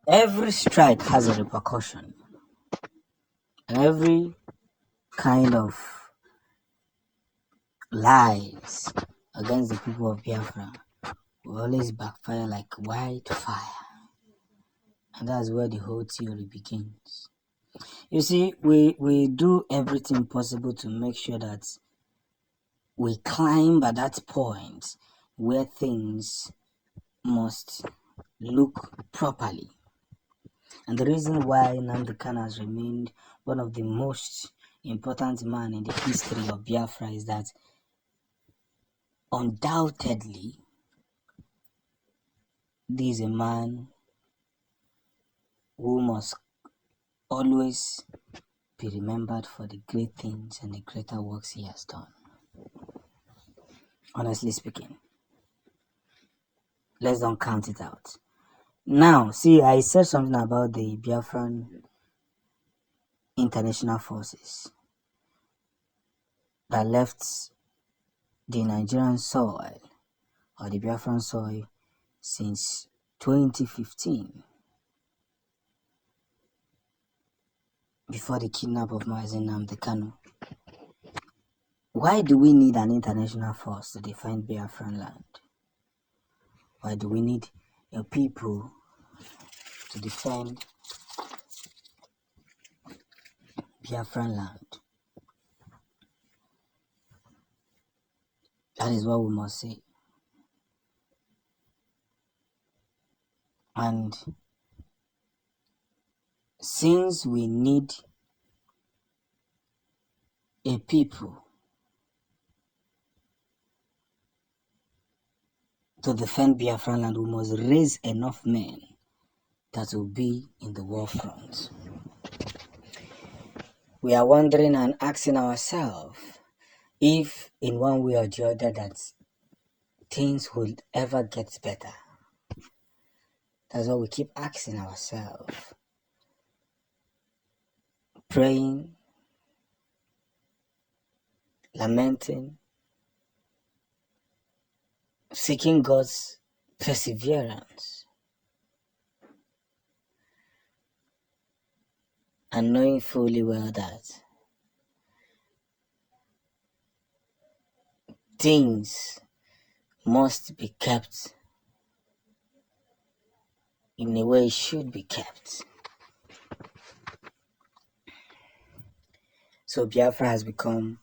Every strike has a repercussion. Every kind of lies against the people of Biafra will always backfire like wildfire. And that's where the whole theory begins. You see, we do everything possible to make sure that we climb at that point where things must look properly. And the reason why Nnamdi Kanu has remained one of the most important men in the history of Biafra is that undoubtedly this is a man who must always be remembered for the great things and the greater works he has done. Honestly speaking, let's don't count it out. Now, see, I said something about the Biafran international forces that left the Nigerian soil or the Biafran soil since 2015, before the kidnap of Mazi Nnamdi Kanu. Why do we need an international force to defend Biafran land? Why do we need a people to defend Biafran land? That is what we must say. And since we need a people to defend Biafran land, we must raise enough men that will be in the war front. We are wondering and asking ourselves if in one way or the other that things will ever get better. That's what we keep asking ourselves. Praying, lamenting, seeking God's perseverance, and knowing fully well that things must be kept in a way it should be kept. So Biafra has become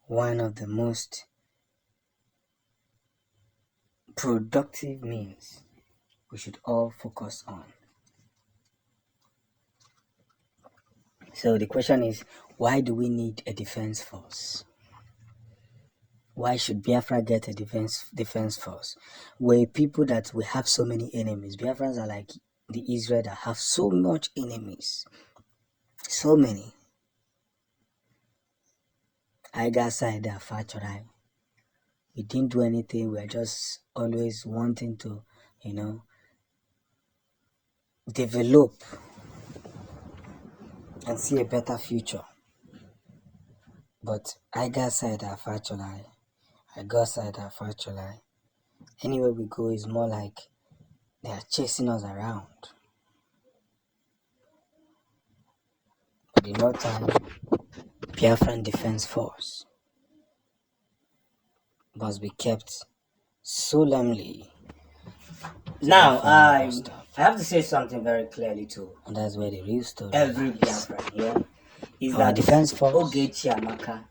one of the most productive means we should all focus on. So the question is, why do we need a defense force? Why should Biafra get a defense force? We're people that we have so many enemies. Biafrans are like the Israel that have so much enemies. So many. I got side that factory. We didn't do anything. We're just always wanting to, develop and see a better future. But I got side that factory. I got side that factory. Anywhere we go is more like they are chasing us around. But the Northern Biafran Defense Force must be kept solemnly. Now, I have to say something very clearly too, and that's where the real story every Biafran here is that defense force Ogechi Amaka,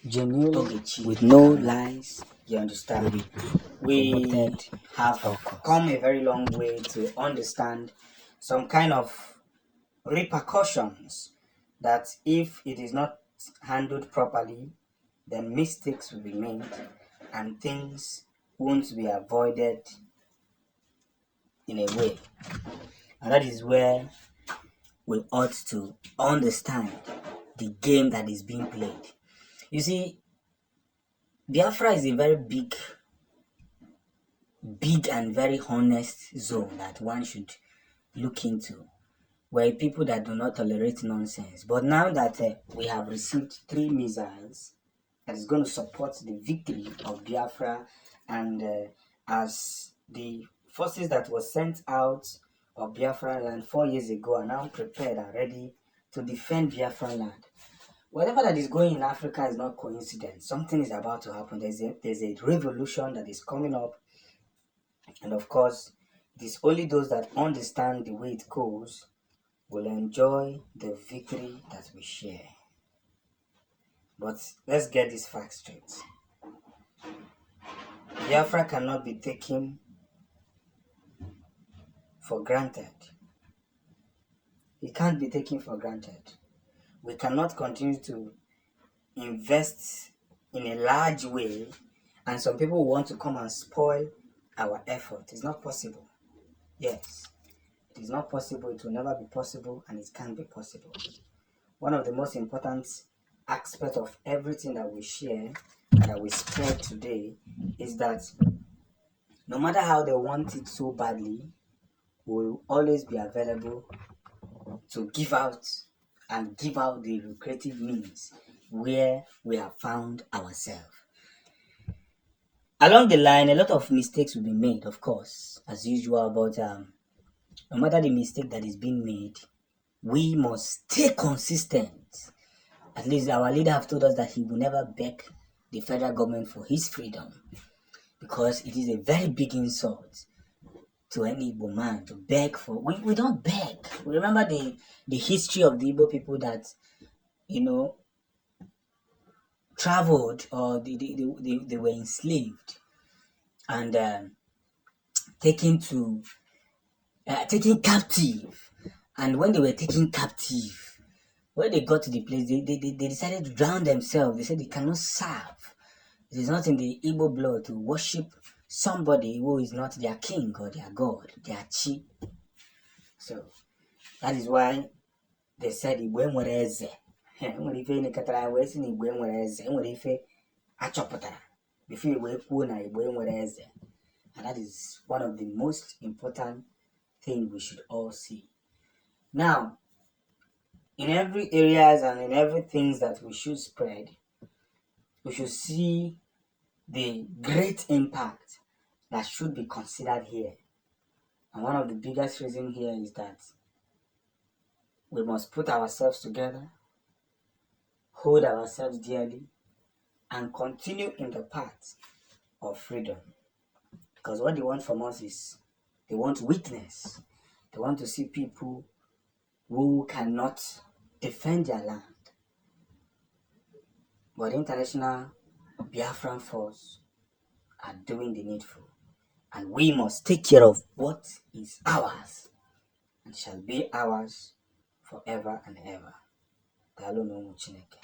genuinely, with no lies. You understand? We have come a very long way to understand some kind of repercussions that if it is not handled properly, then mistakes will be made and things won't be avoided in a way. And that is where we ought to understand the game that is being played. You see, Biafra is a very big and very honest zone that one should look into. We're people that do not tolerate nonsense. But now that we have received 3 missiles that is going to support the victory of Biafra, and as the forces that were sent out of Biafran land 4 years ago are now prepared and ready to defend Biafran land. Whatever that is going in Africa is not coincidence. Something is about to happen. There's a revolution that is coming up. And of course, it is only those that understand the way it goes will enjoy the victory that we share. But let's get this fact straight. Biafra cannot be taken for granted. It can't be taken for granted. We cannot continue to invest in a large way and some people want to come and spoil our effort. It's not possible. Yes, it is not possible. It will never be possible and it can't be possible. One of the most important aspects of everything that we share and that we spread today is that no matter how they want it so badly, we will always be available to give out the lucrative means where we have found ourselves. Along the line, a lot of mistakes will be made, of course, as usual, but no matter the mistake that is being made, we must stay consistent. At least our leader have told us that he will never beg the federal government for his freedom because it is a very big insult to any Igbo man to beg for. We don't beg. We remember the history of the Igbo people that, traveled or they were enslaved and taken captive. And when they were taken captive, when they got to the place, they decided to drown themselves. They said they cannot serve. It is not in the Igbo blood to worship somebody who is not their king or their god, their chi. So that is why they said Igbo nwere eze. Nwere ife nekatara wee sị na Igbo nwere eze. Nwere ife achọpụtara before Igbo kwuo na Igbo nwere eze. And that is one of the most important things we should all see. Now, in every areas and in everything that we should spread, we should see the great impact that should be considered here. And one of the biggest reasons here is that we must put ourselves together, hold ourselves dearly, and continue in the path of freedom. Because what they want from us is they want witness. They want to see people who cannot defend their land. But the international Biafran force are doing the needful. And we must take care of what is ours and shall be ours forever and ever. Daalụ n'ụmụ Chineke.